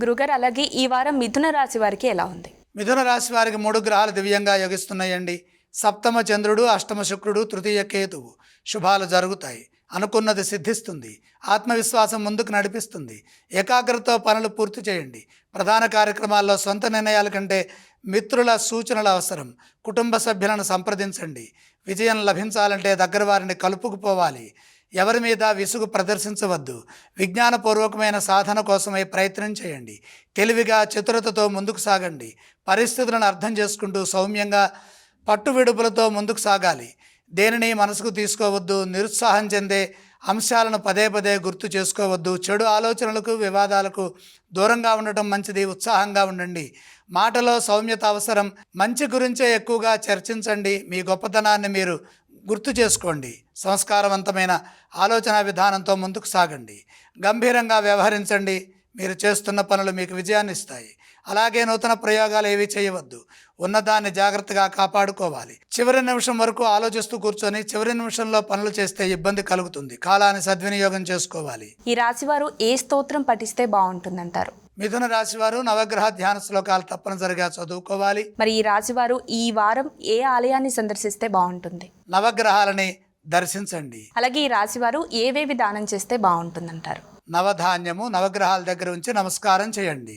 గురుగారు, అలాగే ఈ వారం మిథున రాశి వారికి ఎలా ఉంది? మిథున రాశి వారికి 3 గ్రహాలు దివ్యంగా యోగిస్తున్నాయండి. సప్తమ చంద్రుడు, అష్టమ శుక్రుడు, తృతీయ కేతువు. శుభాలు జరుగుతాయి, అనుకున్నది సిద్ధిస్తుంది, ఆత్మవిశ్వాసం ముందుకు నడిపిస్తుంది. ఏకాగ్రతతో పనులు పూర్తి చేయండి. ప్రధాన కార్యక్రమాల్లో సొంత నిర్ణయాల కంటే మిత్రుల సూచనలు అవసరం. కుటుంబ సభ్యులను సంప్రదించండి. విజయం లభించాలంటే దగ్గర వారిని కలుపుకుపోవాలి. ఎవరి మీద విసుగు ప్రదర్శించవద్దు. విజ్ఞానపూర్వకమైన సాధన కోసమై ప్రయత్నం చేయండి. తెలివిగా చతురతతో ముందుకు సాగండి. పరిస్థితులను అర్థం చేసుకుంటూ సౌమ్యంగా పట్టువిడుపులతో ముందుకు సాగాలి. దేనిని మనసుకు తీసుకోవద్దు. నిరుత్సాహం చెందే అంశాలను పదే పదే గుర్తు చేసుకోవద్దు. చెడు ఆలోచనలకు, వివాదాలకు దూరంగా ఉండటం మంచిది. ఉత్సాహంగా ఉండండి. మాటలో సౌమ్యత అవసరం. మంచి గురించే ఎక్కువగా చర్చించండి. మీ గొప్పతనాన్ని మీరు గుర్తు చేసుకోండి. సంస్కారవంతమైన ఆలోచన విధానంతో ముందుకు సాగండి. గంభీరంగా వ్యవహరించండి. మీరు చేస్తున్న పనులు మీకు విజయాన్ని ఇస్తాయి. అలాగే నూతన ప్రయోగాలు ఏవి చేయవద్దు. ఉన్నదాన్ని జాగ్రత్తగా కాపాడుకోవాలి. చివరి నిమిషం వరకు ఆలోచిస్తూ కూర్చొని చివరి నిమిషంలో పనులు చేస్తే ఇబ్బంది కలుగుతుంది. కాలాన్ని సద్వినియోగం చేసుకోవాలి. ఈ రాశివారు ఏ స్తోత్రం పఠిస్తే బాగుంటుందంటారు? మిథున రాశి వారు నవగ్రహ ధ్యాన శ్లోకాలు తప్పనిసరిగా చదువుకోవాలి. మరి ఈ రాశివారు ఈ వారం ఏ ఆలయాన్ని సందర్శిస్తే బాగుంటుంది? నవగ్రహాలని దర్శించండి. అలాగే ఈ రాశివారు ఏవేవి దానం చేస్తే బాగుంటుందంటారు? నవధాన్యము నవగ్రహాల దగ్గర ఉంచి నమస్కారం చేయండి.